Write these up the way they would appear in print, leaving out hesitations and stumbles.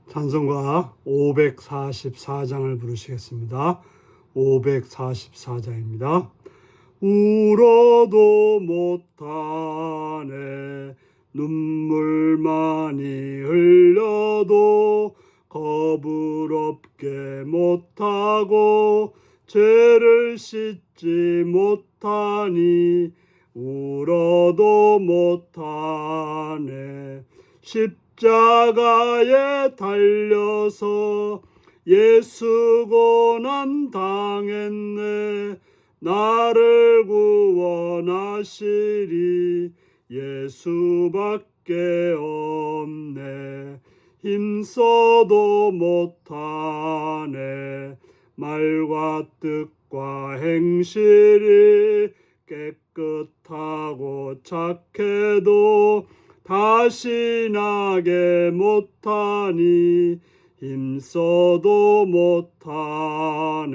찬송가 544장을 부르시겠습니다. 544장입니다. 울어도 못하네 눈물 많이 흘려도 겁을 없게 못하고 죄를 씻지 못하니 울어도 못하네. 십자가에 달려서 예수 고난 당했네. 나를 구원하시리 예수밖에 없네. 힘써도 못하네. 말과 뜻과 행실이 깨끗하고 착해도 다시 나게 못하니 힘써도 못하네.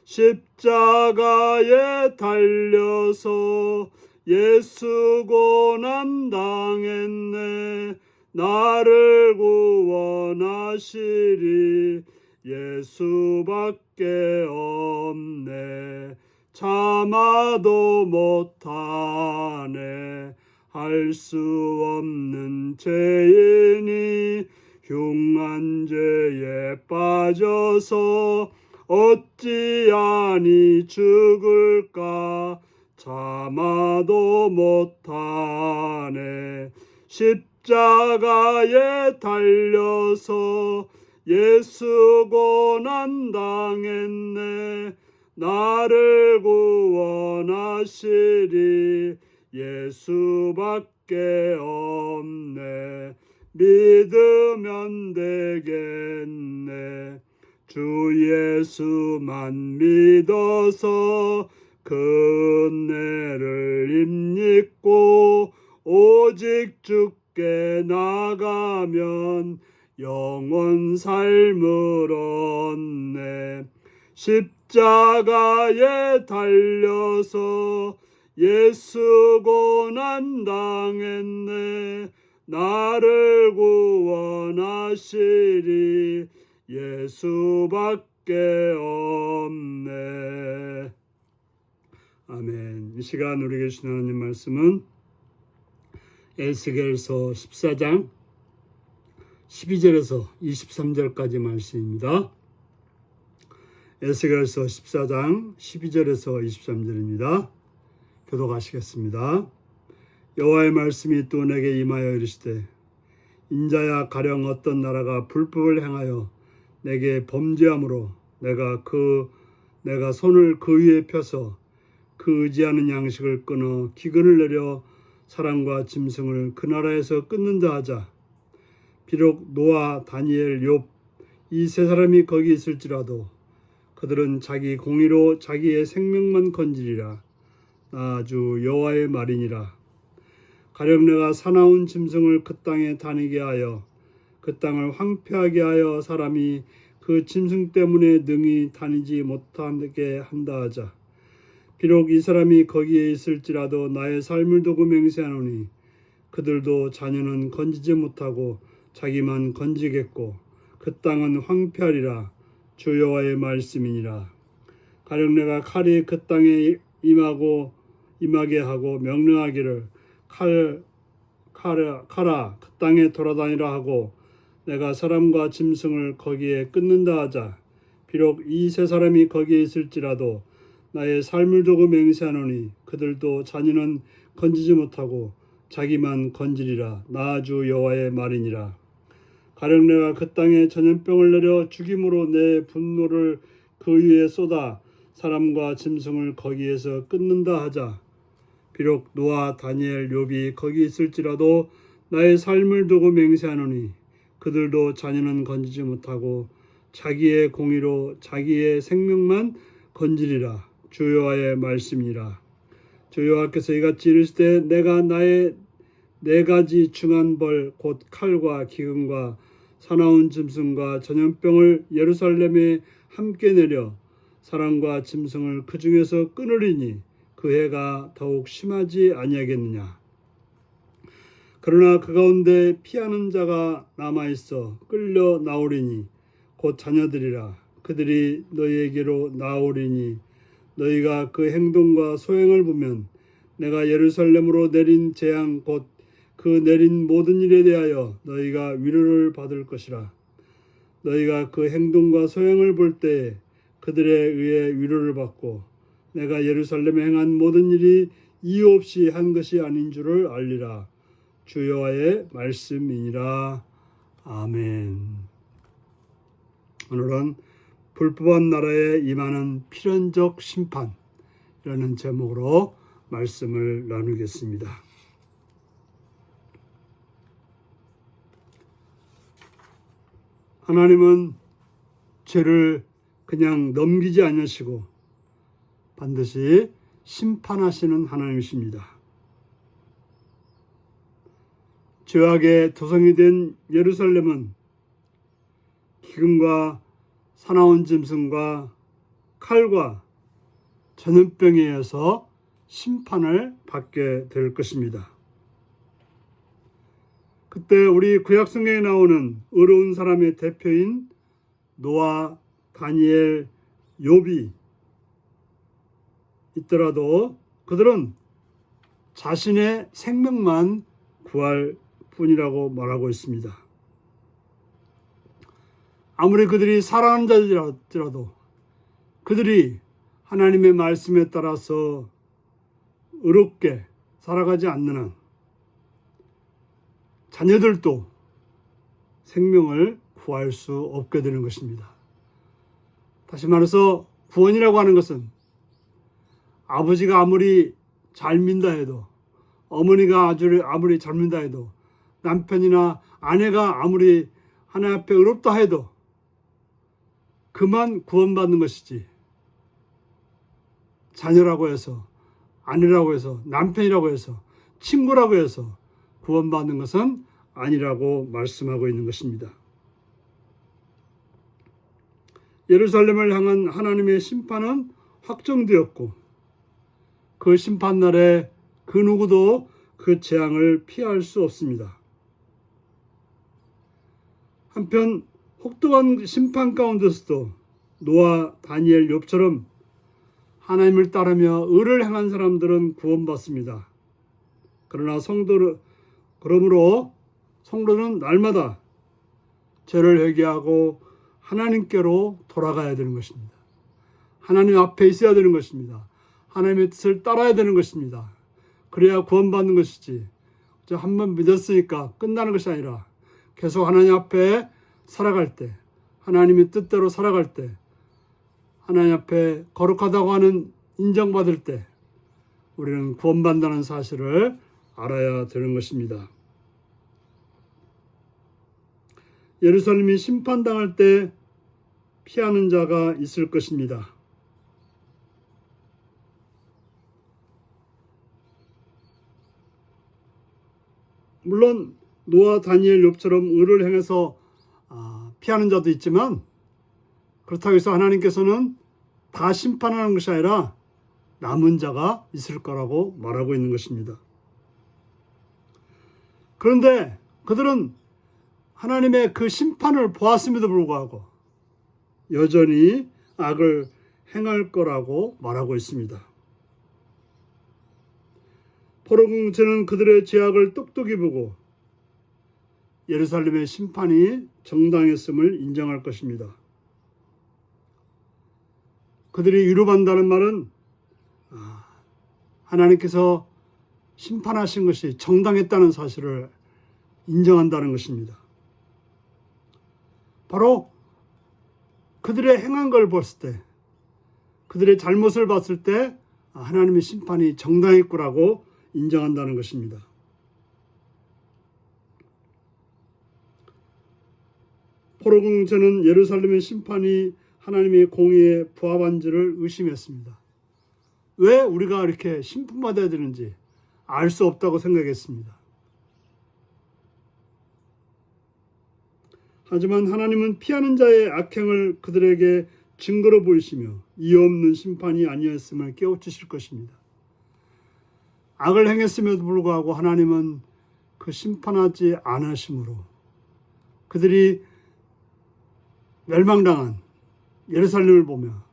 십자가에 달려서 예수 고난 당했네. 나를 구원하시리 예수밖에 없네. 참아도 못하네. 할 수 없는 죄인이 흉한 죄에 빠져서 어찌하니 죽을까. 참아도 못하네. 십자가에 달려서 예수 고난 당했네. 나를 구원하시리 예수밖에 없네. 믿으면 되겠네. 주 예수만 믿어서 그 은혜를 힘입고 오직 주께 나가면 영원 삶을 얻네. 십자가에 달려서 예수 고난 당했네. 나를 구원하시리 예수밖에 없네. 아멘. 이 시간 우리에게 주신 하나님 말씀은 에스겔서 14장 12절에서 23절까지 말씀입니다. 에스겔서 14장 12절에서 23절입니다. 교독하시겠습니다. 여호와의 말씀이 또 내게 임하여 이르시되 인자야 가령 어떤 나라가 불법을 행하여 내게 범죄함으로 내가 손을 그 위에 펴서 그 의지하는 양식을 끊어 기근을 내려 사람과 짐승을 그 나라에서 끊는다 하자. 비록 노아, 다니엘, 욥 이 세 사람이 거기 있을지라도 그들은 자기 공의로 자기의 생명만 건지리라. 나 주 여호와의 말이니라. 가령 내가 사나운 짐승을 그 땅에 다니게 하여 그 땅을 황폐하게 하여 사람이 그 짐승 때문에 능히 다니지 못하게 한다 하자. 비록 이 사람이 거기에 있을지라도 나의 삶을 두고 맹세하노니 그들도 자녀는 건지지 못하고 자기만 건지겠고 그 땅은 황폐하리라. 주 여호와의 말씀이니라. 가령 내가 칼이 그 땅에 임하게 하고 명령하기를 칼아 그 땅에 돌아다니라 하고 내가 사람과 짐승을 거기에 끊는다 하자. 비록 이 세 사람이 거기에 있을지라도 나의 삶을 두고 맹세하노니 그들도 자녀는 건지지 못하고 자기만 건지리라. 나 주 여호와의 말이니라. 가령 내가 그 땅에 전염병을 내려 죽임으로 내 분노를 그 위에 쏟아 사람과 짐승을 거기에서 끊는다 하자. 비록 노아, 다니엘, 욥이 거기 있을지라도 나의 삶을 두고 맹세하노니 그들도 자녀는 건지지 못하고 자기의 공의로 자기의 생명만 건지리라. 주 여호와의 말씀이니라. 주 여호와께서 이같이 이르시되 내가 나의 네 가지 중한 벌 곧 칼과 기근과 사나운 짐승과 전염병을 예루살렘에 함께 내려 사람과 짐승을 그 중에서 끊으리니 그 해가 더욱 심하지 아니하겠느냐. 그러나 그 가운데 피하는 자가 남아있어 끌려 나오리니 곧 자녀들이라. 그들이 너희에게로 나오리니 너희가 그 행동과 소행을 보면 내가 예루살렘으로 내린 재앙 곧 그 내린 모든 일에 대하여 너희가 위로를 받을 것이라. 너희가 그 행동과 소행을 볼 때에 그들에 의해 위로를 받고 내가 예루살렘에 행한 모든 일이 이유 없이 한 것이 아닌 줄을 알리라. 주 여호와의 말씀이니라. 아멘. 오늘은 불법한 나라에 임하는 필연적 심판이라는 제목으로 말씀을 나누겠습니다. 하나님은 죄를 그냥 넘기지 않으시고 반드시 심판하시는 하나님이십니다. 죄악의 도성이 된 예루살렘은 기근과 사나운 짐승과 칼과 전염병에 의해서 심판을 받게 될 것입니다. 그때 우리 구약성경에 나오는 의로운 사람의 대표인 노아, 다니엘, 욥이 있더라도 그들은 자신의 생명만 구할 뿐이라고 말하고 있습니다. 아무리 그들이 사랑하는 자들이라도 그들이 하나님의 말씀에 따라서 의롭게 살아가지 않는 한 자녀들도 생명을 구할 수 없게 되는 것입니다. 다시 말해서 구원이라고 하는 것은 아버지가 아무리 잘 민다 해도, 어머니가 아무리 잘 민다 해도, 남편이나 아내가 아무리 하나님 앞에 의롭다 해도 그만 구원받는 것이지, 자녀라고 해서, 아내라고 해서, 남편이라고 해서, 친구라고 해서 구원받는 것은 아니라고 말씀하고 있는 것입니다. 예루살렘을 향한 하나님의 심판은 확정되었고 그 심판날에 그 누구도 그 재앙을 피할 수 없습니다. 한편 혹독한 심판 가운데서도 노아, 다니엘, 욥처럼 하나님을 따르며 의를 행한 사람들은 구원받습니다. 그러나 그러므로 성도는 날마다 죄를 회개하고 하나님께로 돌아가야 되는 것입니다. 하나님 앞에 있어야 되는 것입니다. 하나님의 뜻을 따라야 되는 것입니다. 그래야 구원받는 것이지, 한 번 믿었으니까 끝나는 것이 아니라 계속 하나님 앞에 살아갈 때, 하나님의 뜻대로 살아갈 때, 하나님 앞에 거룩하다고 하는 인정받을 때 우리는 구원받는다는 사실을 알아야 되는 것입니다. 예루살렘이 심판당할 때 피하는 자가 있을 것입니다. 물론 노아, 다니엘, 욥처럼 의를 행해서 피하는 자도 있지만 그렇다고 해서 하나님께서는 다 심판하는 것이 아니라 남은 자가 있을 거라고 말하고 있는 것입니다. 그런데 그들은 하나님의 그 심판을 보았음에도 불구하고 여전히 악을 행할 거라고 말하고 있습니다. 포로공주는 그들의 죄악을 똑똑히 보고 예루살렘의 심판이 정당했음을 인정할 것입니다. 그들이 위로받는다는 말은 하나님께서 심판하신 것이 정당했다는 사실을 인정한다는 것입니다. 바로 그들의 행한 걸 봤을 때, 그들의 잘못을 봤을 때 하나님의 심판이 정당했구라고 인정한다는 것입니다. 포로공주는 예루살렘의 심판이 하나님의 공의에 부합한지를 의심했습니다. 왜 우리가 이렇게 심판받아야 되는지 알 수 없다고 생각했습니다. 하지만 하나님은 피하는 자의 악행을 그들에게 증거로 보이시며 이유 없는 심판이 아니었음을 깨우치실 것입니다. 악을 행했음에도 불구하고 하나님은 그 심판하지 않으심으로 그들이 멸망당한 예루살렘을 보며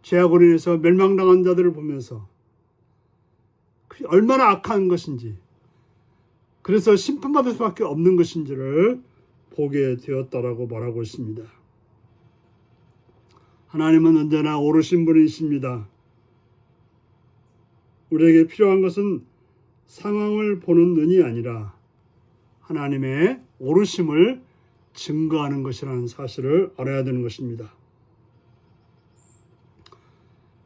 죄악으로 인해서 멸망당한 자들을 보면서 얼마나 악한 것인지, 그래서 심판받을 수밖에 없는 것인지를 보게 되었다라고 말하고 있습니다. 하나님은 언제나 오르신 분이십니다. 우리에게 필요한 것은 상황을 보는 눈이 아니라 하나님의 오르심을 증거하는 것이라는 사실을 알아야 되는 것입니다.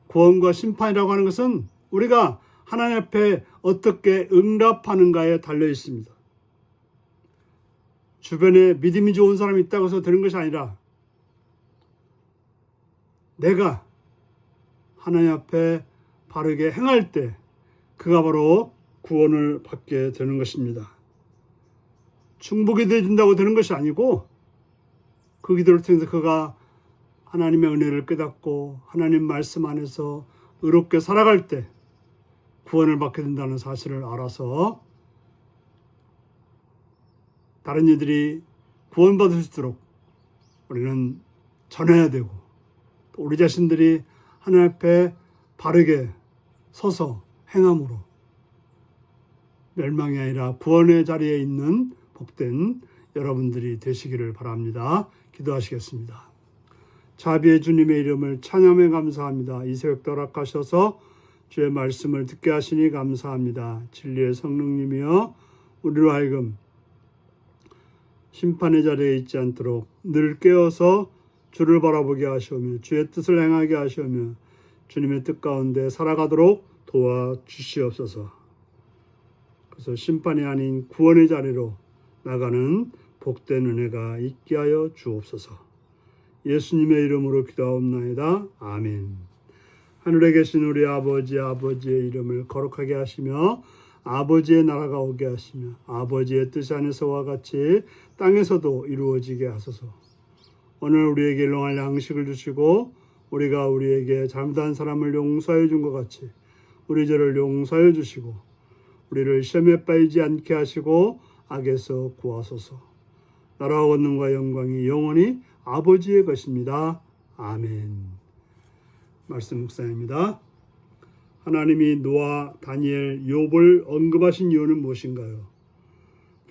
구원과 심판이라고 하는 것은 우리가 하나님 앞에 어떻게 응답하는가에 달려 있습니다. 주변에 믿음이 좋은 사람이 있다고 해서 되는 것이 아니라 내가 하나님 앞에 바르게 행할 때 그가 바로 구원을 받게 되는 것입니다. 충복이 되어진다고 되는 것이 아니고 그 기도를 통해서 그가 하나님의 은혜를 깨닫고 하나님 말씀 안에서 의롭게 살아갈 때 구원을 받게 된다는 사실을 알아서 다른 이들이 구원받을 수 있도록 우리는 전해야 되고, 또 우리 자신들이 하나님 앞에 바르게 서서 행함으로 멸망이 아니라 구원의 자리에 있는 복된 여러분들이 되시기를 바랍니다. 기도하시겠습니다. 자비의 주님의 이름을 찬양해 감사합니다. 이 새벽도 허락하셔서 주의 말씀을 듣게 하시니 감사합니다. 진리의 성령님이여 우리로 하여금 심판의 자리에 있지 않도록 늘 깨어서 주를 바라보게 하시오며 주의 뜻을 행하게 하시오며 주님의 뜻 가운데 살아가도록 도와주시옵소서. 그래서 심판이 아닌 구원의 자리로 나가는 복된 은혜가 있게 하여 주옵소서. 예수님의 이름으로 기도하옵나이다. 아멘. 하늘에 계신 우리 아버지의 이름을 거룩하게 하시며 아버지의 나라가 오게 하시며 아버지의 뜻 안에서와 같이 땅에서도 이루어지게 하소서. 오늘 우리에게 일용할 양식을 주시고 우리가 우리에게 잘못한 사람을 용서해 준 것 같이 우리 죄를 용서해 주시고 우리를 시험에 빠지지 않게 하시고 악에서 구하소서. 나라와 권능과 영광이 영원히 아버지의 것입니다. 아멘. 말씀 묵상입니다. 하나님이 노아, 다니엘, 욥을 언급하신 이유는 무엇인가요?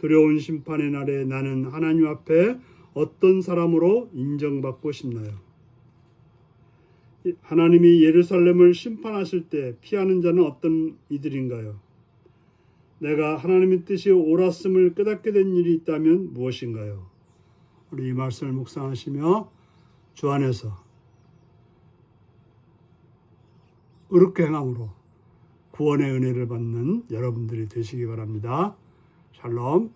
두려운 심판의 날에 나는 하나님 앞에 어떤 사람으로 인정받고 싶나요? 하나님이 예루살렘을 심판하실 때 피하는 자는 어떤 이들인가요? 내가 하나님의 뜻이 옳았음을 깨닫게 된 일이 있다면 무엇인가요? 우리 이 말씀을 묵상하시며 주 안에서 의롭게 행함으로 구원의 은혜를 받는 여러분들이 되시기 바랍니다. 샬롬.